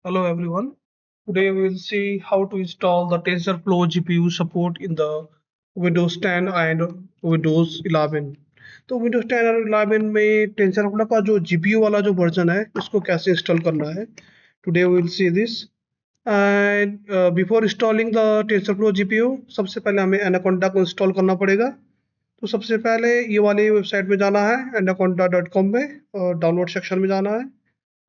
Hello everyone. Today we will see how to install the TensorFlow GPU support in the Windows 10 and Windows 11. तो Windows 10 और 11 में TensorFlow का जो GPU वाला जो वर्जन है इसको कैसे इंस्टॉल करना है. Today we will see this. And before installing the TensorFlow GPU, सबसे पहले हमें Anaconda को इंस्टॉल करना पड़ेगा. तो सबसे पहले ये वाली वेबसाइट में जाना है anaconda.com में और डाउनलोड सेक्शन में जाना है.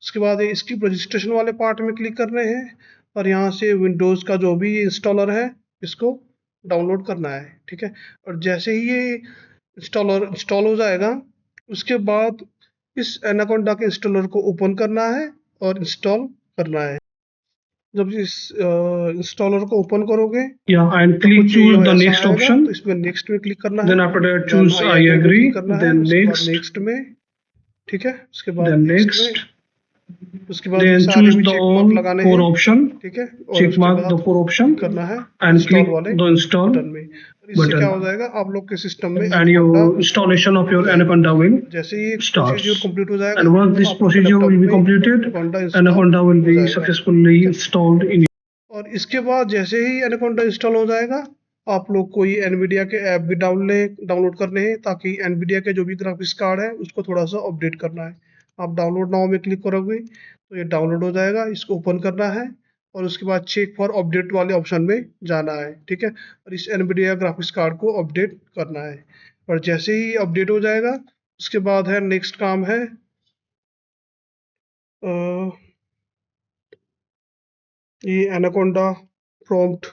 उसके बाद ये स्क्रिप्ट रजिस्ट्रेशन वाले पार्ट में क्लिक करने हैं और यहाँ से विंडोज़ का जो भी इंस्टॉलर है इसको डाउनलोड करना है. ठीक है, और जैसे ही ये इंस्टॉल हो जाएगा उसके बाद इस एनाकोंडा के इंस्टॉलर को ओपन करना है और इंस्टॉल करना है. जब इस इंस्टॉलर को ओपन करोगे and click choose the next option. तो इसमें नेक्स्ट में क्लिक करना Then है. after that choose I agree. Then next. Next में. ठीक है, उसके बाद Then नेक्स्ट next. में. उसके बाद Then सारे choose भी the चेक मार्क all लगाने 4 हैं. option. ठीक है, और Check उसके mark बाद the 4 option करना है and इंस्टॉल click वाले the install बटन में. और इससे button. क्या हो जाएगा, आप लोग के सिस्टम में and your installation of your Anaconda will जैसे ही starts. प्रोसीजर कंप्लीट हो जाएगा And once this आप लोग के procedure लैपटॉप will be में completed, Anaconda will हो be जाएगा. successfully installed in. और इसके बाद जैसे ही एनाकोंडा इंस्टॉल हो जाएगा आप लोग कोई एनवीडिया के ऐप भी डाउनलोड करने हैं ताकि एनवीडिया के जो भी ग्राफिक्स कार्ड है उसको थोड़ा सा अपडेट करना है. आप डाउनलोड नाउ में क्लिक करोगे तो ये डाउनलोड हो जाएगा. इसको ओपन करना है और उसके बाद चेक फॉर अपडेट वाले ऑप्शन में जाना है. ठीक है, और इस एनवीडिया ग्राफिक्स कार्ड को अपडेट करना है. और जैसे ही अपडेट हो जाएगा उसके बाद है नेक्स्ट काम है ये एनाकोंडा प्रॉम्प्ट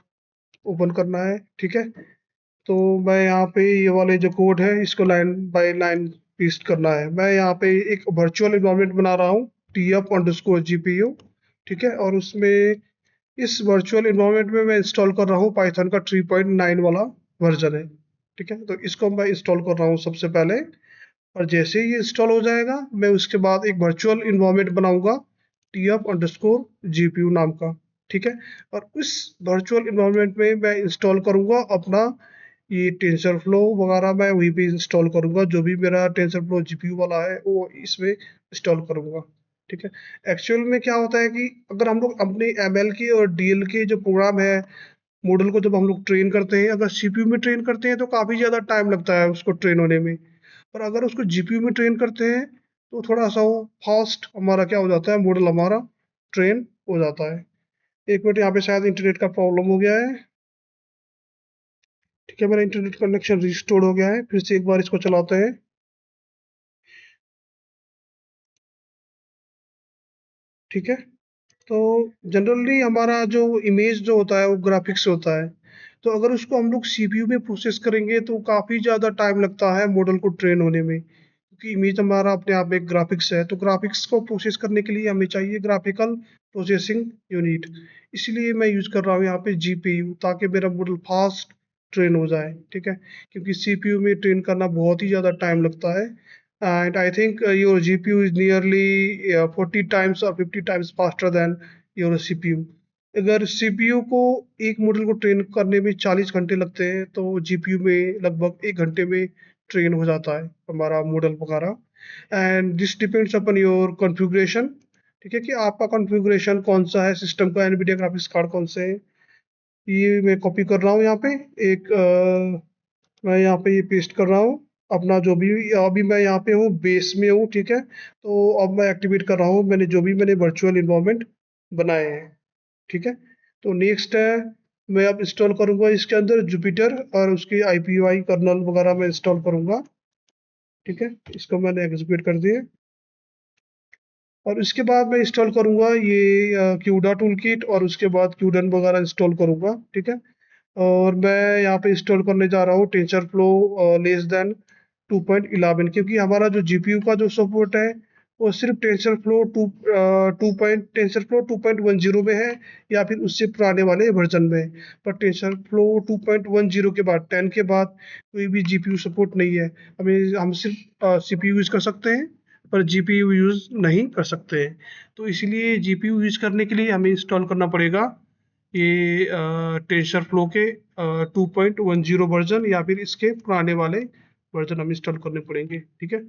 ओपन करना है. ठीक है, तो मैं यहाँ पे ये वाले जो कोड है इसको लाइन बाय लाइन पेस्ट करना है. मैं यहाँ पे एक वर्चुअल इन्वायरमेंट बना रहा हूँ tf_gpu. ठीक है, और उसमें इस वर्चुअल इन्वायरमेंट में मैं इंस्टॉल कर रहा हूँ पाइथन का 3.9 वाला वर्जन है. ठीक है, तो इसको मैं इंस्टॉल कर रहा हूँ सबसे पहले. और जैसे ही ये इंस्टॉल हो जाएगा मैं उसके बाद एक वर्चुअल इन्वायरमेंट बनाऊंगा tf_gpu नाम का. ठीक है, और उस वर्चुअल इन्वायरमेंट में मैं इंस्टॉल करूंगा अपना ये टेंसरफ्लो वगैरह. मैं वहीं पे इंस्टॉल करूंगा जो भी मेरा टेंसरफ्लो जीपीयू वाला है वो इसमें इंस्टॉल करूंगा. ठीक है, एक्चुअल में क्या होता है कि अगर हम लोग अपने एमएल के और डीएल के जो प्रोग्राम है मॉडल को जब हम लोग ट्रेन करते हैं अगर सीपीयू में ट्रेन करते हैं तो काफ़ी ज़्यादा टाइम लगता है उसको ट्रेन होने में. पर अगर उसको जीपीयू में ट्रेन करते हैं तो थोड़ा सा वो फास्ट हमारा क्या हो जाता है, मॉडल हमारा ट्रेन हो जाता है. एक मिनट, यहाँ पे शायद इंटरनेट का प्रॉब्लम हो गया है. ठीक है, मेरा इंटरनेट कनेक्शन रिस्टोर हो गया है. फिर से एक बार इसको चलाते हैं. ठीक है, तो जनरली हमारा जो इमेज जो होता है वो ग्राफिक्स होता है. तो अगर उसको हम लोग सीपीयू में प्रोसेस करेंगे तो काफ़ी ज़्यादा टाइम लगता है मॉडल को ट्रेन होने में, क्योंकि इमेज हमारा अपने आप में एक ग्राफिक्स है. तो ग्राफिक्स को प्रोसेस करने के लिए हमें चाहिए ग्राफिकल प्रोसेसिंग यूनिट. इसलिए मैं यूज़ कर रहा हूँ यहाँ पे जीपीयू ताकि मेरा मॉडल फास्ट ट्रेन हो जाए. ठीक है, क्योंकि सीपीयू में ट्रेन करना बहुत ही ज़्यादा टाइम लगता है. And I think your GPU is nearly 40 times or 50 times faster than your CPU. अगर CPU को एक मॉडल को ट्रेन करने में 40 घंटे लगते हैं तो GPU में लगभग 1 घंटे में ट्रेन हो जाता है हमारा मॉडल वगैरह. And this depends upon your configuration. ठीक है, कि आपका कॉन्फ़िगरेशन कौन सा है, सिस्टम का एनवीडिया ग्राफिक्स कार्ड कौन से है. ये मैं कॉपी कर रहा हूँ यहाँ पे मैं यहाँ पे ये पेस्ट कर रहा हूँ अपना जो भी. अभी मैं यहाँ पे हूँ बेस में हूँ. ठीक है, तो अब मैं एक्टिवेट कर रहा हूँ मैंने वर्चुअल इन्वायरमेंट बनाए हैं. ठीक है, तो नेक्स्ट है मैं अब इंस्टॉल करूँगा इसके अंदर जुपिटर और उसकी आईपीवाई कर्नल वगैरह मैं इंस्टॉल करूँगा. ठीक है, इसको मैंने एग्जीक्यूट कर दिए और इसके बाद मैं इंस्टॉल करूँगा ये क्यूडा टूल किट और उसके बाद क्यूडन वगैरह इंस्टॉल करूँगा. ठीक है, और मैं यहाँ पे इंस्टॉल करने जा रहा हूँ टेंसरफ्लो लेस देन 2.11, क्योंकि हमारा जो जीपीयू का जो सपोर्ट है वो सिर्फ टेंसरफ्लो 2.10 में है या फिर उससे पुराने वाले वर्जन में है. पर टेंसरफ्लो 2.10 के बाद 10 के बाद कोई भी जीपीयू सपोर्ट नहीं है. हम सिर्फ सीपीयू यूज़ कर सकते हैं पर जीपीयू यूज़ नहीं कर सकते हैं. तो इसीलिए जीपीयू यूज़ करने के लिए हमें इंस्टॉल करना पड़ेगा ये टेंसरफ्लो के 2.10 वर्जन या फिर इसके पुराने वाले वर्जन हमें इंस्टॉल करने पड़ेंगे. ठीक है,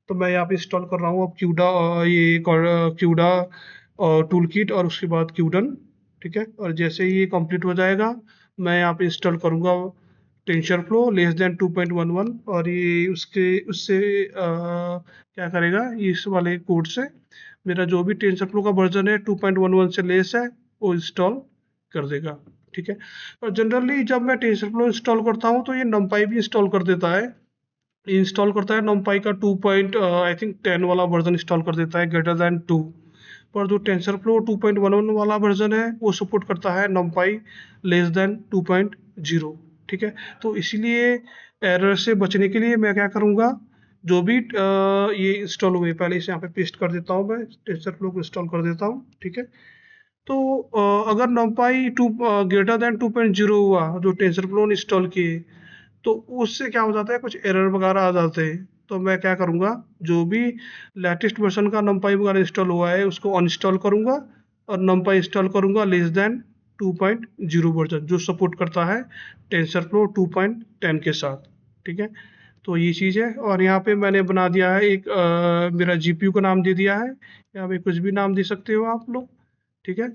तो मैं यहाँ पे इंस्टॉल कर रहा हूँ अब क्यूडा और टूल किट और उसके बाद क्यूडन, ठीक है। और जैसे ही ये कंप्लीट हो जाएगा मैं यहाँ पे इंस्टॉल करूँगा टेंसरफ्लो लेस देन 2.11 और ये उसके उससे क्या करेगा, इस वाले कोड से मेरा जो भी टेंसरफ्लो का वर्जन है 2.11 से लेस है वो इंस्टॉल कर देगा, ठीक है। और जनरली जब मैं टेंसरफ्लो इंस्टॉल करता हूँ तो ये नमपाई भी इंस्टॉल कर देता है, इंस्टॉल करता है नमपाई का 2 पॉइंट आई थिंक 10 वाला वर्जन इंस्टॉल कर देता है ग्रेटर दैन 2। पर जो टेंसरफ्लो 2.11 वाला वर्जन है वो सपोर्ट करता है नमपाई लेस देन 2.0, ठीक है। तो इसीलिए एरर से बचने के लिए मैं क्या करूँगा, जो भी ये इंस्टॉल हुए पहले इसे यहाँ पे पेस्ट कर देता हूँ, मैं टेंसरफ्लो को इंस्टॉल कर देता हूँ, ठीक है। तो अगर नमपाई टू ग्रेटर देन 2.0 हुआ जो टेंसरफ्लो ने इंस्टॉल किए तो उससे क्या हो जाता है, कुछ एरर वगैरह आ जाते हैं। तो मैं क्या करूँगा, जो भी लेटेस्ट वर्जन का नमपाई वगैरह इंस्टॉल हुआ है उसको अनइंस्टॉल करूँगा और नमपाई इंस्टॉल करूँगा लेस देन 2.0 वर्जन जो सपोर्ट करता है टेंसरफ्लो 2.10 के साथ, ठीक है। तो ये चीज़ है। और यहाँ पे मैंने बना दिया है एक मेरा जीपीयू का नाम दे दिया है, यहाँ पे कुछ भी नाम दे सकते हो आप लोग, ठीक है।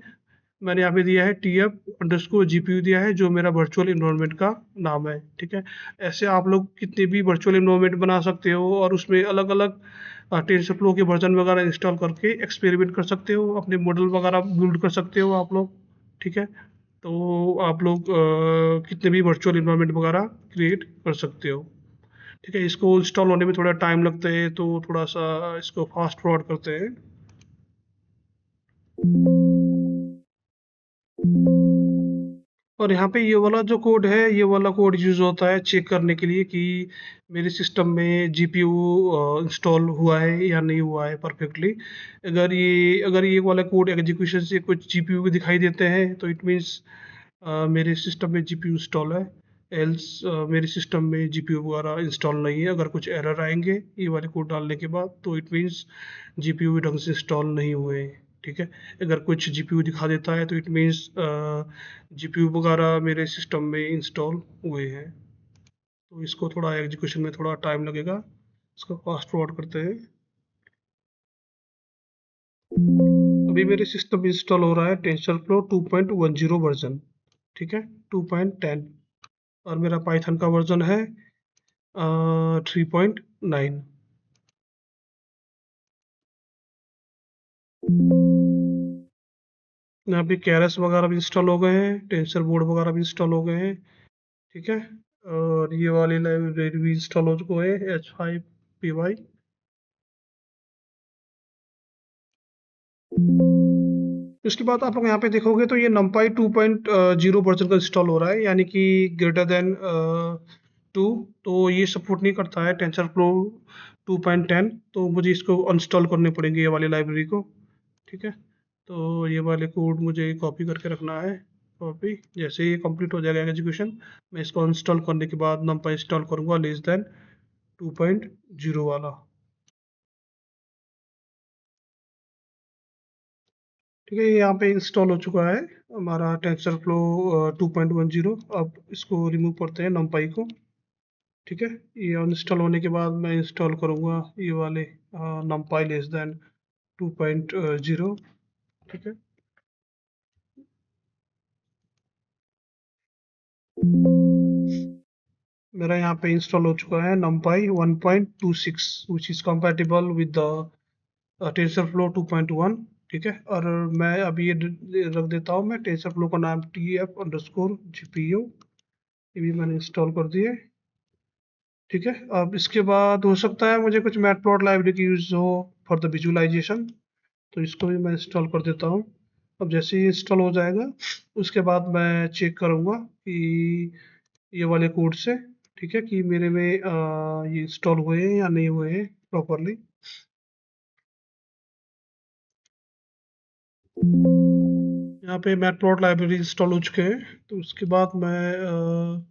मैंने यहाँ पे दिया है TF_GPU दिया है जो मेरा वर्चुअल इन्वायरमेंट का नाम है, ठीक है। ऐसे आप लोग कितने भी वर्चुअल इन्वायरमेंट बना सकते हो और उसमें अलग अलग टेंसरफ्लो के वर्जन वगैरह इंस्टॉल करके एक्सपेरिमेंट कर सकते हो, अपने मॉडल वगैरह बिल्ड कर सकते हो आप लोग, ठीक है। तो आप लोग कितने भी वर्चुअल इन्वायरमेंट वगैरह क्रिएट कर सकते हो, ठीक है। इसको इंस्टॉल होने में थोड़ा टाइम लगता है तो थोड़ा सा इसको फास्ट फॉरवर्ड करते हैं। और यहाँ पे ये वाला जो कोड है ये वाला कोड यूज़ होता है चेक करने के लिए कि मेरे सिस्टम में जीपीयू इंस्टॉल हुआ है या नहीं हुआ है परफेक्टली। अगर ये वाला कोड एग्जीक्यूशन से कुछ जीपीयू भी दिखाई देते हैं तो इट मीन्स मेरे सिस्टम में जीपीयू इंस्टॉल है, एल्स मेरे सिस्टम में जीपीयू वगैरह इंस्टॉल नहीं है। अगर कुछ एरर आएंगे ये वाले कोड डालने के बाद तो इट मीन्स जीपीयू भी ढंग से इंस्टॉल नहीं हुए हैं, ठीक है। अगर कुछ जीपीयू दिखा देता है तो इट मीन्स जीपीयू वगैरह मेरे सिस्टम में इंस्टॉल हुए हैं। तो इसको थोड़ा एग्जीक्यूशन में थोड़ा टाइम लगेगा, इसको फास्ट फॉरवर्ड करते हैं। अभी मेरे सिस्टम में इंस्टॉल हो रहा है टेंसरफ्लो 2.10 वर्जन, ठीक है, 2.10। और मेरा पाइथन का वर्जन है 3.9। यहाँ पे कैरस वगैरह भी इंस्टॉल हो गए हैं, टेंसर बोर्ड वगैरह भी इंस्टॉल हो गए हैं, ठीक है। और ये वाली लाइब्रेरी भी इंस्टॉल हो चुके हैं H5py। उसके बाद आप लोग यहाँ पे देखोगे तो ये numpy 2.0 वर्जन का इंस्टॉल हो रहा है यानी कि ग्रेटर देन 2। तो ये सपोर्ट नहीं करता है टेंसरफ्लो 2.10, तो मुझे इसको अनइंस्टॉल करने पड़ेंगे ये वाली लाइब्रेरी को, ठीक है। तो ये वाले कोड मुझे कॉपी करके रखना है, कॉपी। जैसे ये कंप्लीट हो जाएगा एग्जीक्यूशन मैं इसको इंस्टॉल करने के बाद numpy इंस्टॉल करूँगा लेस देन 2.0 वाला, ठीक है। ये यहाँ पे इंस्टॉल हो चुका है हमारा टेंसरफ्लो 2.10। अब इसको रिमूव करते हैं numpy को, ठीक है। ये अनइंस्टॉल होने के बाद मैं इंस्टॉल करूँगा ये वाले numpy लेस देन 2.0, ठीक है। मेरा यहाँ पे इंस्टॉल हो चुका है numpy 1.26 which is compatible with the TensorFlow 2.1, ठीक है। और मैं अभी ये रख देता हूँ, मैं टेंसरफ्लो का नाम TF_GPU ये भी मैंने इंस्टॉल कर दिए, ठीक है। अब इसके बाद हो सकता है मुझे कुछ मैटप्लॉट लाइब्रेरी की यूज़ हो फॉर द विजुअलाइजेशन, तो इसको भी मैं इंस्टॉल कर देता हूँ। अब जैसे ही इंस्टॉल हो जाएगा उसके बाद मैं चेक करूँगा कि ये वाले कोड से, ठीक है, कि मेरे में ये इंस्टॉल हुए हैं या नहीं हुए हैं प्रॉपरली। यहाँ पे मैटप्लॉट लाइब्रेरी इंस्टॉल हो चुके हैं, तो उसके बाद मैं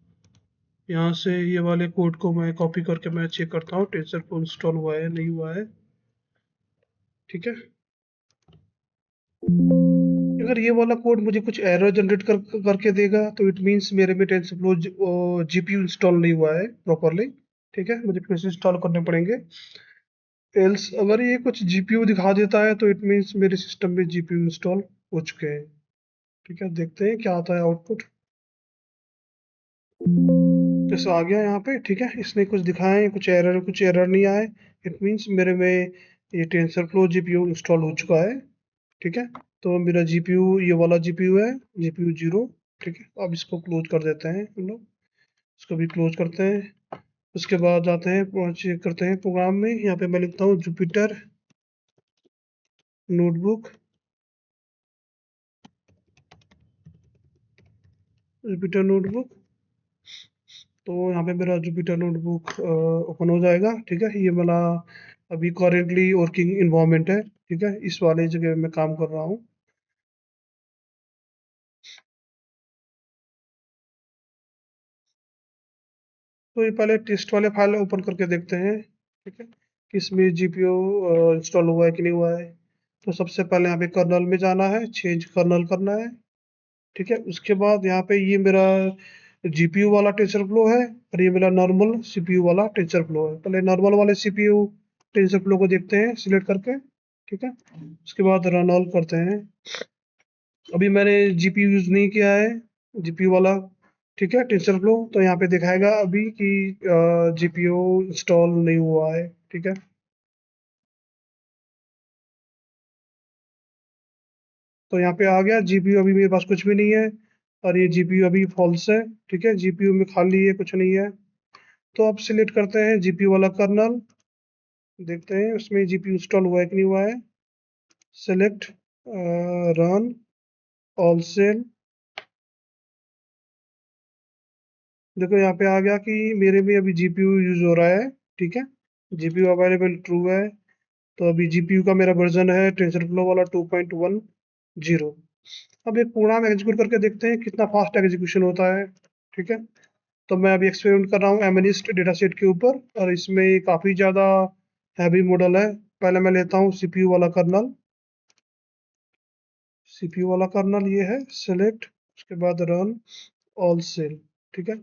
यहाँ से ये वाले कोड को मैं कॉपी करके मैं चेक करता हूँ टेंसरफ्लो इंस्टॉल हुआ है नहीं हुआ है, ठीक है। अगर ये वाला कोड मुझे कुछ एरर जनरेट करके देगा तो इट मीन्स मेरे में टेंसरफ्लो जीपीयू इंस्टॉल नहीं हुआ है प्रॉपरली, ठीक है। मुझे फिर से इंस्टॉल करने पड़ेंगे। एल्स अगर ये कुछ जीपीयू दिखा देता है तो इट मीन्स मेरे सिस्टम में जीपीयू इंस्टॉल हो चुके हैं। ठीक है, देखते हैं क्या आता है आउटपुट। जैसे आ गया यहाँ पे, ठीक है, इसने कुछ दिखाया है, कुछ एरर नहीं आए। इट मीन्स मेरे में ये टेंसरफ्लो जीपीयू इंस्टॉल हो चुका है। ठीक है, तो मेरा जीपीयू ये वाला जीपीयू है, जीपीयू 0। ठीक है, अब इसको क्लोज कर देते हैं हम लोग, इसको भी क्लोज करते हैं। उसके बाद आते हैं, चेक करते हैं प्रोग्राम में। यहाँ पे मैं लिखता हूँ जुपिटर नोटबुक, जुपिटर नोटबुक। तो यहाँ पे मेरा जुपिटर नोटबुक ओपन हो जाएगा। ठीक है, ये मेरा अभी करेंटली वर्किंग इन्वायरमेंट है। ठीक है, इस वाले जगह मैं काम कर रहा हूँ। तो ये पहले टेस्ट वाले फाइल ओपन करके देखते हैं। ठीक है, कि इसमें जीपीयू इंस्टॉल हुआ है कि नहीं हुआ है। तो सबसे पहले यहाँ पे कर्नल में जाना है, चेंज कर्नल करना है। ठीक है, उसके बाद यहाँ पे ये मेरा जीपीयू वाला टेंसर फ्लो है और ये मेरा नॉर्मल सीपीयू वाला टेंसर फ्लो है। पहले नॉर्मल वाले सीपीयू टेंसर फ्लो को देखते हैं सिलेक्ट करके। ठीक है, उसके बाद रन ऑल करते हैं। अभी मैंने जीपीयू यूज नहीं किया है, जीपीयू वाला। ठीक है, टेंसर फ्लो तो यहाँ पे दिखाएगा अभी कि जीपीयू इंस्टॉल नहीं हुआ है। ठीक है, तो यहाँ पे आ गया जीपीयू, अभी मेरे पास कुछ भी नहीं है और ये जीपीयू अभी फॉल्स है। ठीक है, जीपीयू में खाली है, कुछ नहीं है। तो अब सिलेक्ट करते हैं जीपीयू वाला कर्नल, देखते हैं उसमें जीपीयू इंस्टॉल हुआ है कि नहीं हुआ है। Select run all cell. देखो यहाँ पे आ गया कि मेरे में अभी जीपीयू यूज हो रहा है। ठीक है, जीपीयू अवेलेबल ट्रू है। तो अभी जीपीयू का मेरा वर्जन है टेंसरफ्लो वाला 2.10। अब एक प्रोग्राम एग्जीक्यूट करके देखते हैं कितना फास्ट एग्जीक्यूशन होता है। ठीक है, तो मैं अभी एक्सपेरिमेंट कर रहा हूँ एमएनिस्ट डेटा सेट के ऊपर और इसमें काफ़ी ज़्यादा हैवी मॉडल है। पहले मैं लेता हूँ सीपीयू वाला कर्नल, सीपीयू वाला कर्नल ये है, सेलेक्ट, उसके बाद रन ऑल सेल। ठीक है,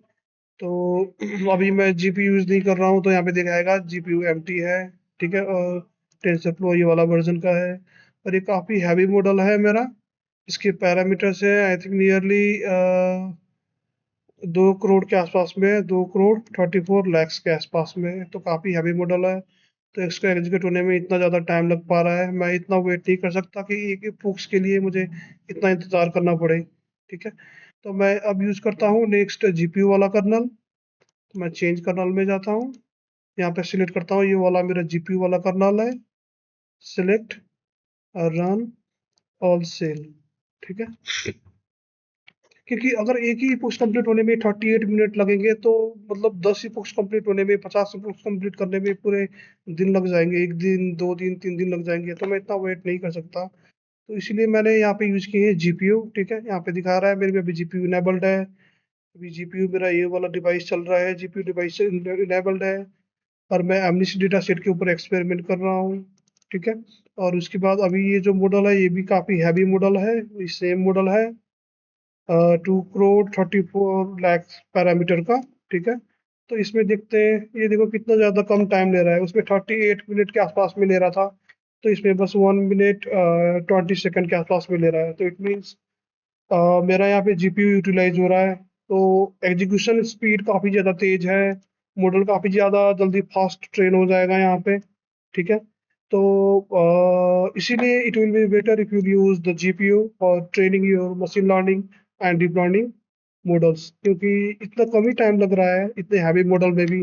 तो अभी मैं जीपीयू यूज नहीं कर रहा हूँ तो यहाँ पे दिखाएगा जीपीयू एम्प्टी है। ठीक है, और टेंसरफ्लो ये वाला वर्जन का है और ये काफ़ी हैवी मॉडल है मेरा। इसके पैरामीटर्स है आई थिंक नियरली 2 करोड़ के आसपास में है, 2 करोड़ 34 लाख के आसपास में है, तो काफ़ी हैवी मॉडल है। तो इसको एग्जीक्यूट होने में इतना ज़्यादा टाइम लग पा रहा है, मैं इतना वेट नहीं कर सकता कि एक एक पुक्स के लिए मुझे इतना इंतज़ार करना पड़े। ठीक है, तो मैं अब यूज़ करता हूँ नेक्स्ट जीपीयू वाला कर्नल। तो मैं चेंज कर्नल में जाता हूँ, यहाँ पे सिलेक्ट करता हूँ ये वाला मेरा जीपीयू वाला कर्नल है, सिलेक्ट रन ऑल सेल। ठीक है, क्योंकि अगर एक ही पुश कंप्लीट होने में 38 मिनट लगेंगे तो मतलब 10 ही पुश कंप्लीट होने में, 50 पुश कंप्लीट करने में पूरे दिन लग जाएंगे, 1 दिन 2 दिन 3 दिन लग जाएंगे, तो मैं इतना वेट नहीं कर सकता। तो इसलिए मैंने यहाँ पे यूज किए हैं जीपीयू। ठीक है, यहाँ पे दिखा रहा है मेरे में अभी जीपीयू इनेबल्ड है। अभी जीपीयू मेरा ये वाला डिवाइस चल रहा है, जीपीयू डिवाइस इनेबल्ड है और मैं एमनिस्ट डेटा सेट के ऊपर एक्सपेरिमेंट कर रहा हूँ। ठीक है, और उसके बाद अभी ये जो मॉडल है ये भी काफ़ी हैवी मॉडल है, सेम मॉडल है 2 करोड़ 34 लाख पैरामीटर का। ठीक है, तो इसमें देखते हैं, ये देखो कितना ज़्यादा कम टाइम ले रहा है, उसमें 38 मिनट के आसपास में ले रहा था, तो इसमें बस 1 मिनट 20 सेकेंड के आसपास में ले रहा है। तो इट मीन्स मेरा यहाँ पे जीपीयू यूटिलाइज हो रहा है, तो एग्जीक्यूशन स्पीड काफ़ी ज़्यादा तेज है, मॉडल काफ़ी ज़्यादा जल्दी फास्ट ट्रेन हो जाएगा यहाँ पे। ठीक है, तो इसीलिए it will be better if you use the GPU for training your machine learning and deep learning models, क्योंकि इतना कम ही टाइम लग रहा है इतने हैवी मॉडल में भी।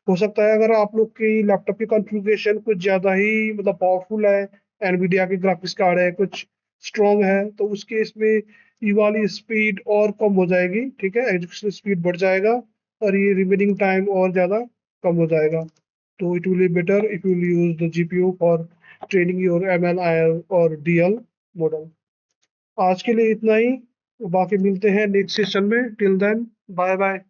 हो सकता है अगर आप लोग की लैपटॉप की कॉन्फ़िगरेशन कुछ ज़्यादा ही मतलब पावरफुल है, एनवीडिया की ग्राफिक्स कार्ड है कुछ स्ट्रॉन्ग है, तो उस केस में ये वाली स्पीड और कम हो जाएगी। ठीक है, एग्जीक्यूशन स्पीड बढ़ जाएगा और ये रिमेनिंग टाइम और ज़्यादा कम हो जाएगा। तो it will be better if you use the GPU for training your ML और डीएल मॉडल। आज के लिए इतना ही, बाकी मिलते हैं नेक्स्ट सेशन में। Till then bye bye.